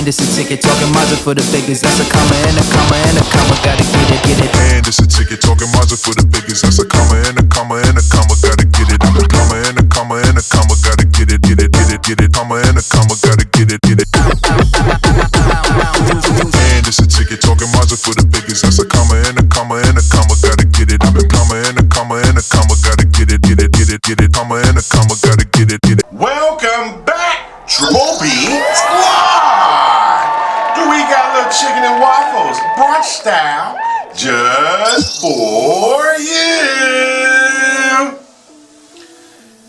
And it's a ticket talking Mazda for the biggest. That's a comma and a comma and a comma. Gotta get it, get it. And it's a ticket talking Mazda for the biggest. That's a comma and a comma and a comma. Gotta get it. I'm a comma and a comma and a comma. Gotta get it, get it, get it, get it. Comma and a comma. Gotta get it, get it. And it's a ticket talking Mazda for the biggest. That's a comma and a comma and a comma. Gotta get it. I'm a comma and a comma and a comma. Gotta get it, get it, get it, get it. Comma and a comma. Gotta get it, get it. Welcome back, Triple B Squad. We got a little chicken and waffles, brunch style, just for you.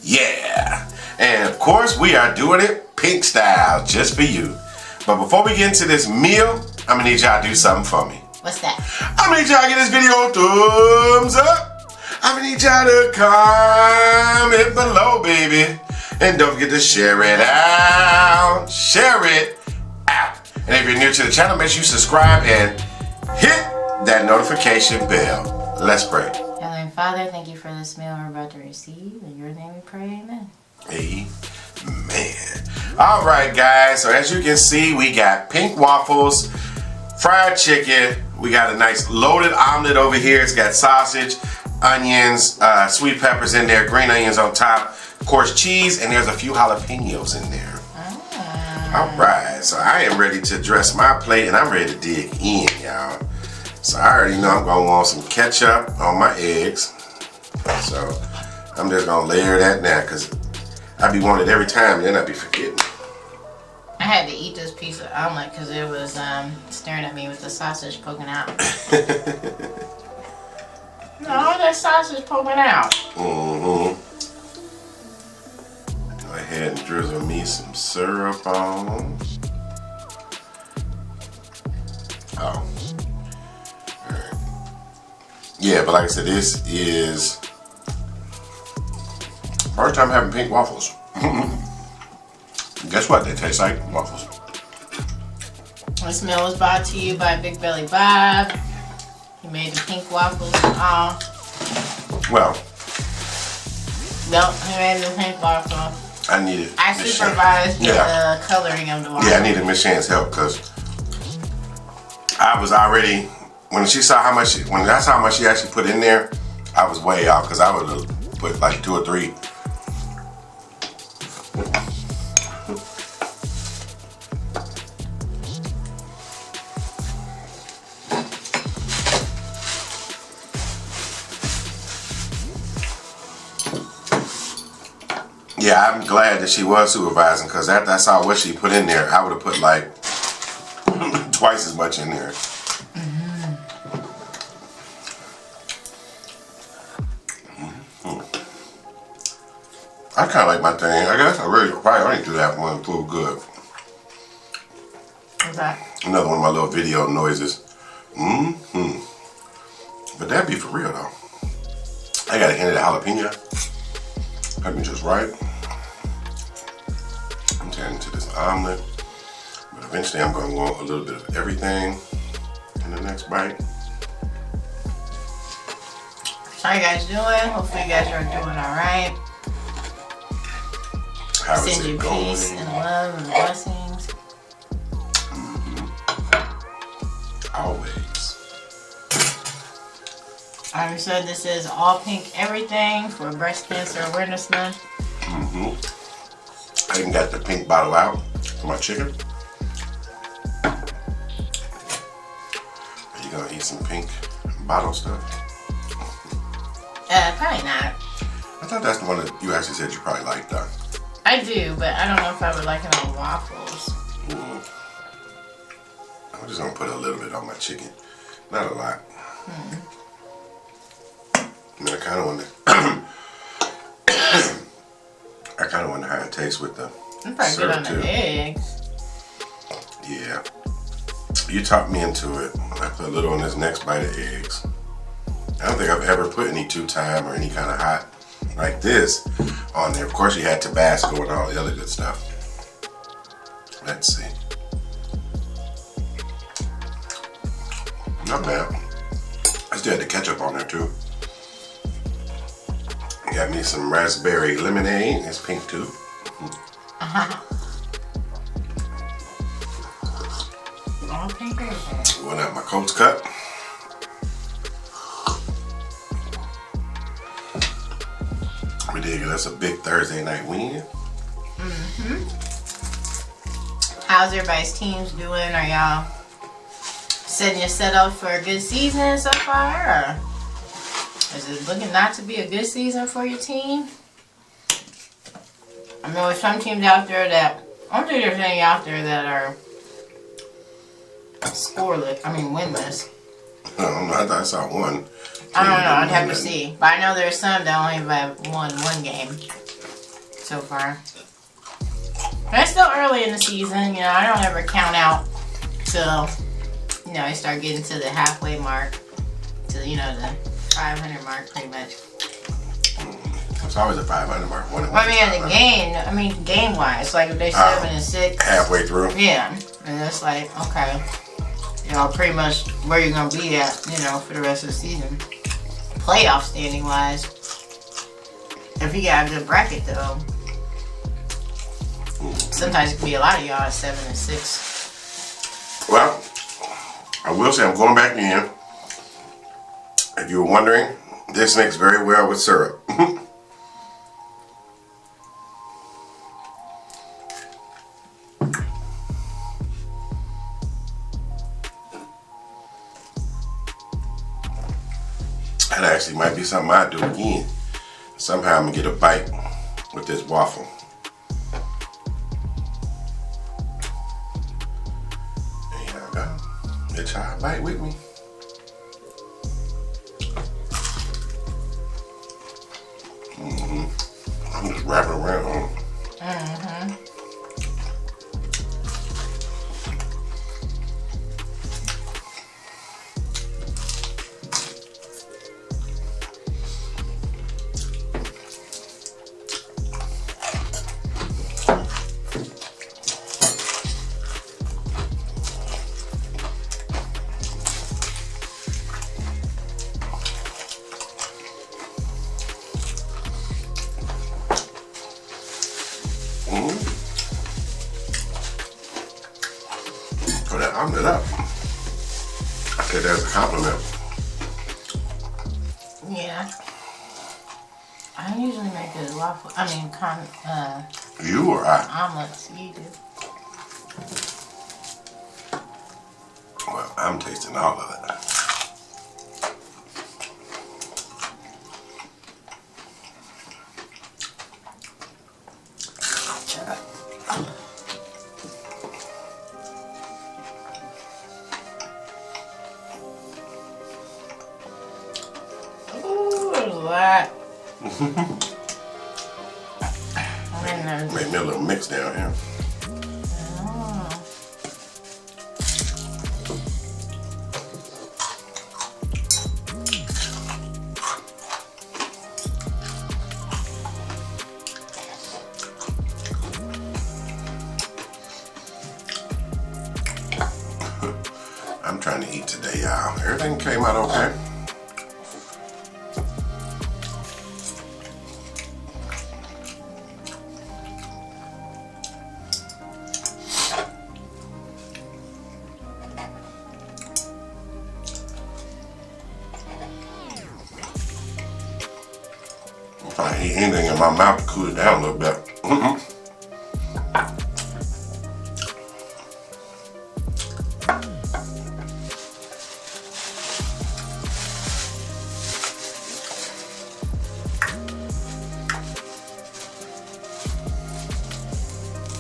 Yeah, and of course we are doing it pink style, just for you. But before we get into this meal, I'm gonna need y'all to do something for me. What's that? I'm gonna need y'all to give this video a thumbs up. I'm gonna need y'all to comment below, baby. And don't forget to share it out. Share it out. And if you're new to the channel, make sure you subscribe and hit that notification bell. Let's pray. Heavenly Father, thank you for this meal we're about to receive. In your name we pray, amen. Amen. All right, guys. So as you can see, we got pink waffles, fried chicken. We got a nice loaded omelet over here. It's got sausage, onions, sweet peppers in there, green onions on top, of course cheese, and there's a few jalapenos in there. All right, so I am ready to dress my plate and I'm ready to dig in, y'all. So I already know I'm gonna want some ketchup on my eggs. So I'm just gonna layer that now because I be wanting it every time and then I be forgetting. I had to eat this piece of omelet because it was staring at me with the sausage poking out. No, that sausage poking out. Mm-hmm. Go ahead and drizzle me some syrup on. Oh. Alright. Yeah, but like I said, this is first time having pink waffles. Guess what? They taste like waffles. This meal was brought to you by Big Belly Bob. He made the pink waffles and all. Well. Nope, he made the pink waffles. I supervised the coloring of the waffles. Yeah, I needed Miss Shan's help because I was already, when she saw how much, when that's how much she actually put in there, I was way off because I would have put like 2 or 3. Yeah, I'm glad that she was supervising because after I saw what she put in there, I would have put like twice as much in there. I kind of like my thing. I guess I really probably only do that one food good. What's that? Another one of my little video noises. But that'd be for real though. I got a hint of the jalapeno. That'd be just right. I'm turning into this omelet. But eventually I'm going to want a little bit of everything in the next bite. How you guys doing? Hopefully you guys are doing alright. How is Send you it going? peace and love and blessings. Always. I already said this is all pink everything for Breast Cancer Awareness Month. I even got the pink bottle out for my chicken. Are you gonna eat some pink bottle stuff? Probably not. I thought that's the one that you actually said you probably liked though. I do, but I don't know if I would like it on waffles. I'm just gonna put a little bit on my chicken. Not a lot. I mean, I kind of wonder how it tastes with the I'm probably good on the eggs. Yeah. You talked me into it. I put a little on this next bite of eggs. I don't think I've ever put any 2-time or any kind of hot like this on there. Of course, you had Tabasco and all the other good stuff. Let's see. Not bad. I still had the ketchup on there too. Got me some raspberry lemonade. It's pink too. Oh, pink is One out my Coach cut. We did get us a big Thursday night win. How's everybody's teams doing? Are y'all setting your set up for a good season so far? Or is it looking not to be a good season for your team? I mean, there's some teams out there that, I don't think there's any out there that are scoreless, winless. I don't know, I thought I saw one. I don't know, I'd have to see. But I know there's some that only have won one game so far. But it's still early in the season, you know, I don't ever count out till, you know, I start getting to the halfway mark, to, you know, the 500 mark pretty much. It's always a 500 mark. Game-wise, like if they're 7-6. Halfway through. Yeah, and it's like, okay, you know, pretty much where you're going to be at, you know, for the rest of the season. Playoff standing-wise, if you got a good bracket, though, sometimes it can be a lot of y'all at 7-6. Well, I will say I'm going back in. If you were wondering, this mixes very well with syrup. That actually might be something I'd do again. Somehow I'm gonna get a bite with this waffle. There you go. Let's try a bite with me. I'm just wrapping around. Put that omelet up. I said that's a compliment. Yeah. I usually make good waffle. You or I? Omelets. You do. Well, I'm tasting all of it. Make me a little mix down here. I'm trying to eat today, y'all. Everything came out okay. If I eat anything in my mouth to cool it down a little bit.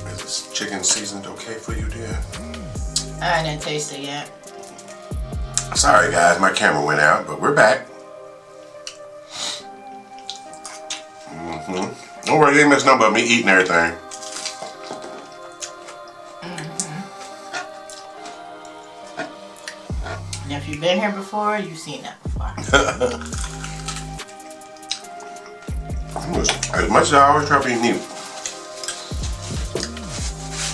Is this chicken seasoned okay for you, dear? I didn't taste it yet. Sorry guys, my camera went out, but we're back. Don't worry, you ain't missed nothing but me eating everything. And if you've been here before, you've seen that before. As much as I always try to be neat,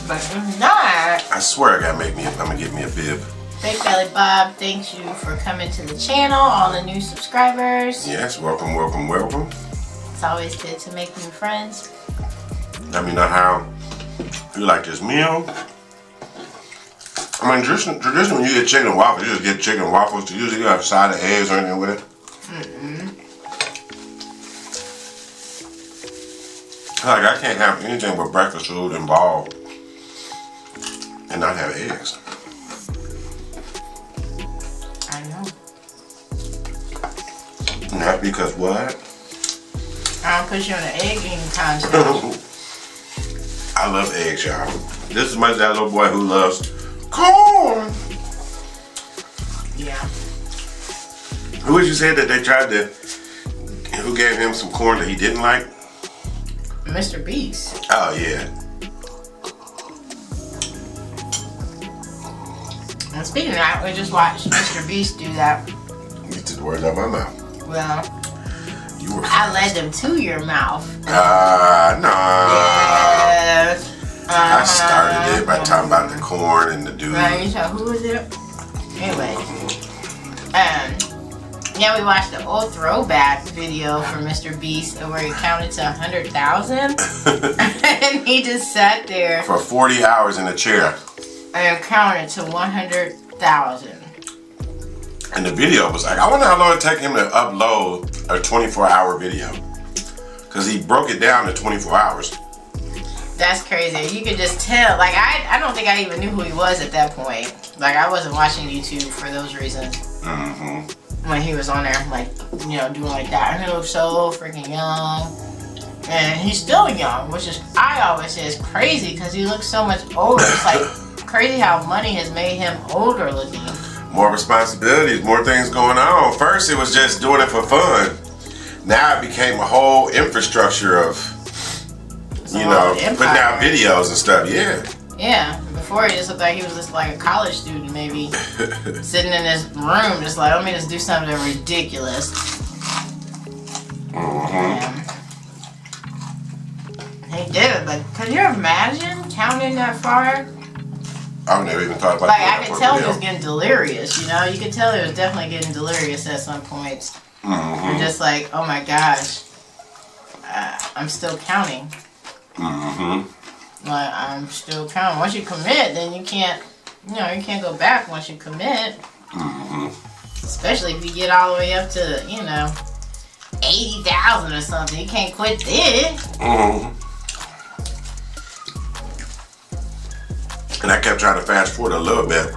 But if not, I swear I gotta I'm gonna get me a bib. Big Belly Bob, thanks you for coming to the channel, all the new subscribers. Yes, welcome, welcome, welcome. It's always good to make new friends. Let me know how you like this meal. I mean, traditionally when you get chicken and waffles, you just get chicken and waffles. You usually have a side of eggs or anything with it. Like, I can't have anything but breakfast food involved and not have eggs. I know. And that's because what? I don't put you on an egg eating contest. I love eggs, y'all. This is my that little boy who loves corn. Yeah. Who would you say that they tried to, who gave him some corn that he didn't like? MrBeast. Oh, yeah. And speaking of that, we just watched MrBeast do that. You took the words out of my mouth. Well, You were I led them to your mouth. no. Yes. I started it by talking about the corn and the dude. Right, so who was it? Anyway. Yeah, we watched the old throwback video from MrBeast where he counted to 100,000. And he just sat there For 40 hours in a chair. and counted to 100,000. And the video was like, I wonder how long it take him to upload a 24-hour video. Because he broke it down to 24 hours. That's crazy. You could just tell. Like, I don't think I even knew who he was at that point. Like, I wasn't watching YouTube for those reasons. Mm-hmm. When he was on there, like, you know, doing like that. And he looked so freaking young. And he's still young, which is, I always say is crazy because he looks so much older. It's like crazy how money has made him older looking. More responsibilities, more things going on. First, it was just doing it for fun. Now it became a whole infrastructure of, you know, putting out videos and stuff. Yeah. Yeah. Before he just looked like he was just like a college student, maybe sitting in his room, just like, let me just do something ridiculous. He did it, but could you imagine counting that far? I've never even thought about Like, that. I could tell he was getting delirious, you know? You could tell he was definitely getting delirious at some points. You're just like, oh my gosh, I'm still counting. Like, I'm still counting. Once you commit, then you can't, you know, you can't go back once you commit. Especially if you get all the way up to, you know, 80,000 or something. You can't quit there. And I kept trying to fast forward a little bit.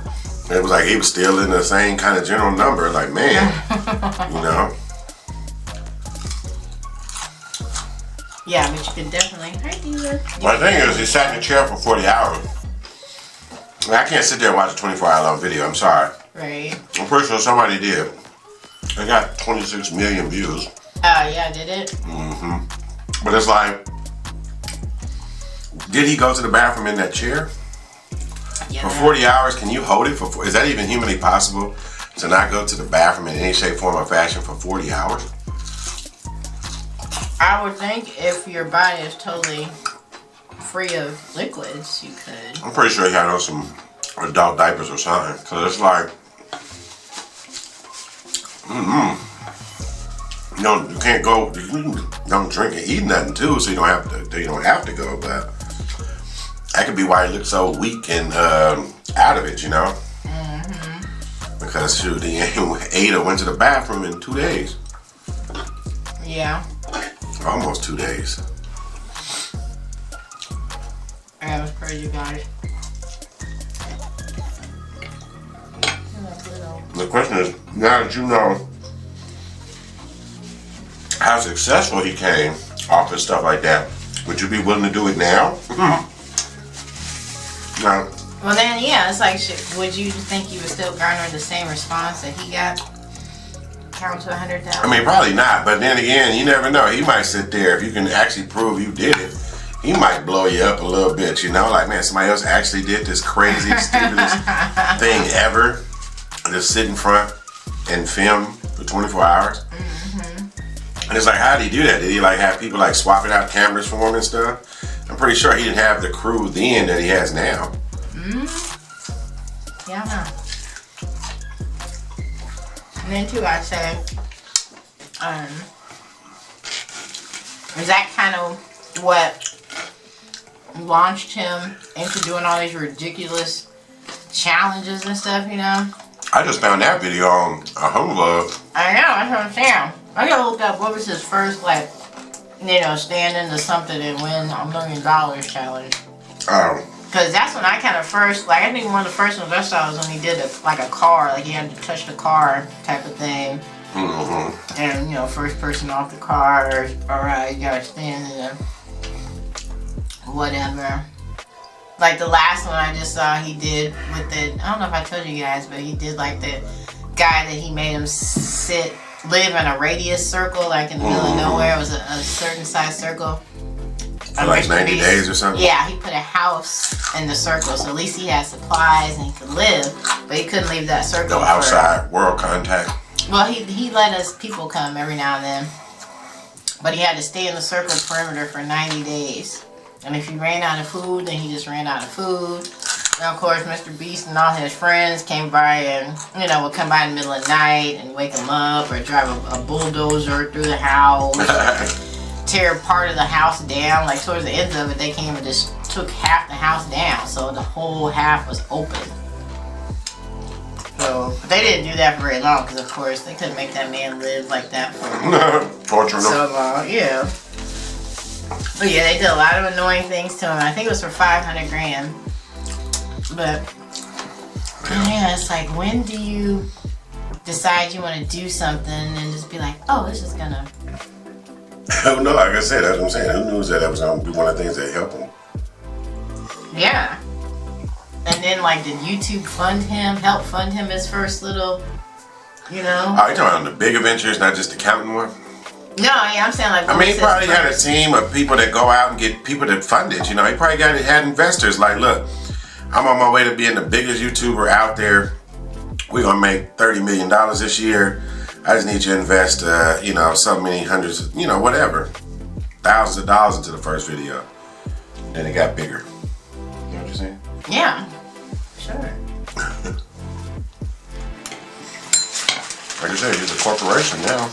It was like he was still in the same kind of general number. Like, man, you know? Yeah, but you can definitely. Hi, Diva. My thing is, he sat in the chair for 40 hours. I mean, I can't sit there and watch a 24-hour long video. I'm sorry. Right. I'm pretty sure somebody did. They got 26 million views. Oh, yeah, did it? But it's like, did he go to the bathroom in that chair? Yeah. For 40 hours, can you hold it for, is that even humanly possible to not go to the bathroom in any shape, form, or fashion for 40 hours? I would think if your body is totally free of liquids, you could. I'm pretty sure he had on some adult diapers or something. Cause it's like, you know, you can't go. You don't drink and eat nothing too, so you don't have to. You don't have to go. But that could be why he looked so weak and out of it, you know. Because shoot, he ate or went to the bathroom in 2 days. Yeah. Almost 2 days. That was crazy, guys. The question is, now that you know how successful he came off of stuff like that, would you be willing to do it now? No. Well, then, yeah, it's like, would you think you would still garner the same response that he got? Count to 100,000? I mean, probably not, but then again, you never know. He might sit there, if you can actually prove you did it, he might blow you up a little bit, you know? Like, man, somebody else actually did this crazy, stupidest thing ever. Just sit in front and film for 24 hours. And it's like, how did he do that? Did he like have people like swapping out cameras for him and stuff? I'm pretty sure he didn't have the crew then that he has now. Yeah, I know. And then too, I'd say, is that kind of what launched him into doing all these ridiculous challenges and stuff, you know. I just found that video on Home Love. I know, that's what I'm saying. I gotta look up what was his first, like, you know, stand into something and win $1 million challenge. Because that's when I kind of first, like, I think one of the first ones I saw was when he did a car, like he had to touch the car type of thing. Mm-hmm. And, you know, first person off the car, or you gotta stand in a whatever. Like the last one I just saw he did with the, I don't know if I told you guys, but he did like the guy that he made him live in a radius circle, like in the middle of nowhere. It was a certain size circle. For like 90 days or something? Yeah, he put a house in the circle, so at least he had supplies and he could live, but he couldn't leave that circle. No outside world contact. Well, he let us people come every now and then, but he had to stay in the circle perimeter for 90 days. And if he ran out of food, then he just ran out of food. And of course, MrBeast and all his friends came by and, you know, would come by in the middle of the night and wake him up, or drive a bulldozer through the house, tear part of the house down. Like towards the end of it, they came and just took half the house down, so the whole half was open. So, but they didn't do that for very long, because of course they couldn't make that man live like that for so long. Yeah. But yeah, they did a lot of annoying things to him. I think it was for 500 grand. But yeah, it's like, when do you decide you want to do something and just be like, oh, this is gonna. Oh no, like I said, that's what I'm saying. Who knew that was gonna be one of the things that helped him? Yeah. And then, like, did YouTube help fund him his first little, you know? Oh, you're talking about the big adventures, not just the counting one? No, yeah, I'm saying like. I mean, he probably had a team of people that go out and get people to fund it. You know, he probably had investors like, look, I'm on my way to being the biggest YouTuber out there. We're gonna make $30 million this year. I just need you to invest, you know, so many hundreds, you know, whatever, thousands of dollars into the first video. Then it got bigger. You know what you're saying? Yeah, sure. Like I said, he's a corporation now.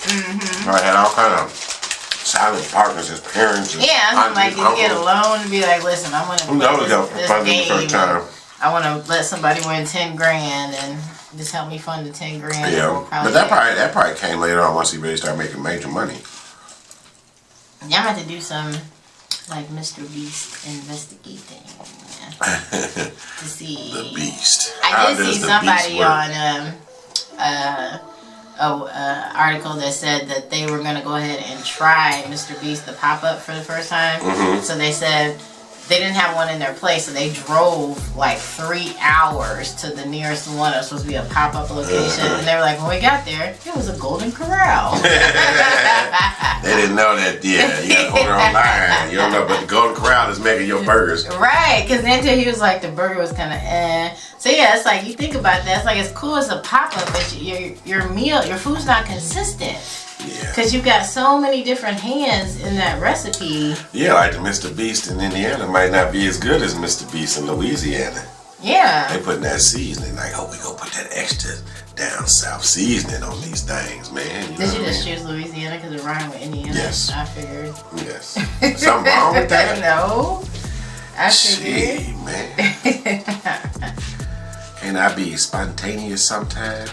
I had all kind of silent partners as parents. And yeah, like you get a loan and be like, listen, I want to play this game. I want to let somebody win 10 grand and just help me fund the 10 grand. Yeah, but that probably came later on once he really started making major money. Yeah, I'm about to do some like MrBeast investigating to see the Beast. I did see somebody on article that said that they were going to go ahead and try MrBeast the pop-up for the first time. So they said they didn't have one in their place, so they drove like 3 hours to the nearest one. It was supposed to be a pop-up location, and they were like, when we got there, it was a Golden Corral. They didn't know that. Yeah, you got to hold her online. You don't know, but the Golden Corral is making your burgers. Right, because then he was like, the burger was kind of So yeah, it's like, you think about that. It's like, it's cool as a pop-up, but your food's not consistent. Yeah. Because you got so many different hands in that recipe. Yeah, like the MrBeast in Indiana might not be as good as MrBeast in Louisiana. Yeah. They putting that seasoning, like, oh, we gonna put that extra down south seasoning on these things, man. Did you just choose Louisiana because it rhymed with Indiana? Yes. I figured. Yes. Something wrong with that? No. I figured. Gee, man. Can I be spontaneous sometime?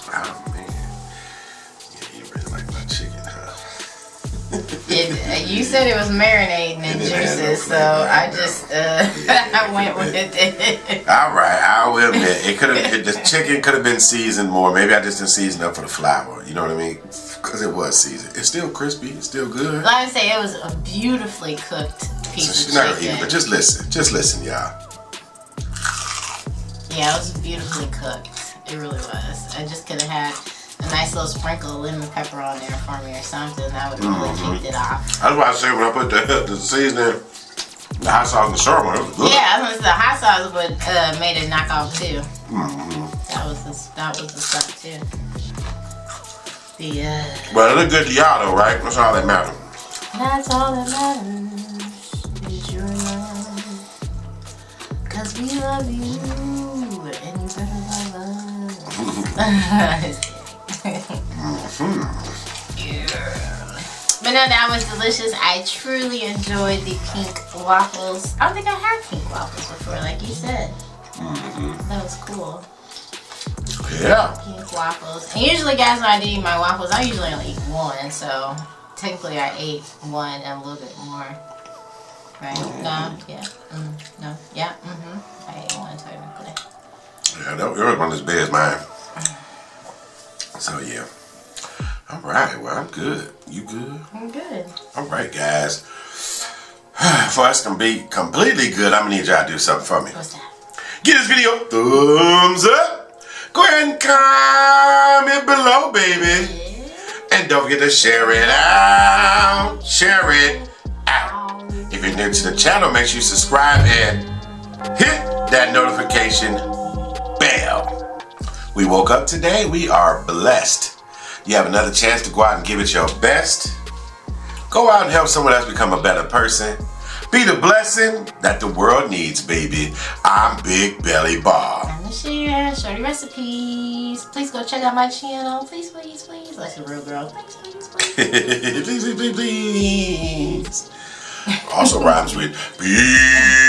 Oh, man. Yeah, you really like my chicken, huh? You said it was marinating in juices, so I just I went with it. All right, I will admit the chicken could have been seasoned more. Maybe I just didn't season up for the flour. You know what I mean? Because it was seasoned. It's still crispy. It's still good. Like I say, it was a beautifully cooked piece of chicken. She's not gonna eat it, but just listen, y'all. Yeah, it was beautifully cooked. It really was. I just could have had a nice little sprinkle of lemon pepper on there for me or something. That would have really kicked it off. That's why I said when I put the seasoning, the hot sauce and the syrup on it, was good. Yeah, I was the hot sauce would made it knock off too. That was the stuff too. But it looked good to y'all though, right? That's all that matters. That's all that matters is your love. 'Cause we love you and you better love us. Yeah. But no, that was delicious. I truly enjoyed the pink waffles. I don't think I had pink waffles before, like you said. That was cool. Yeah. Pink waffles. And usually, guys, when I do eat my waffles, I usually only eat one. So technically, I ate one and a little bit more. Right? No? Yeah. No? Yeah? I ate one technically. Yeah, that yours wasn't as big as mine. So yeah. All right. Well, I'm good. You good? I'm good. All right, guys. For us to be completely good, I'm gonna need y'all to do something for me. What's that? Give this video a thumbs up. Go ahead and comment below, baby. Yeah. And don't forget to share it out. Share it out. If you're new to the channel, make sure you subscribe and hit that notification bell. We woke up today. We are blessed. You have another chance to go out and give it your best. Go out and help someone else become a better person. Be the blessing that the world needs, baby. I'm Big Belly Bob. I'm Share Shorty Recipes. Please go check out my channel. Please, please, please. Like a real girl. Please, please, please. Please, please, please, please. Also rhymes with peace.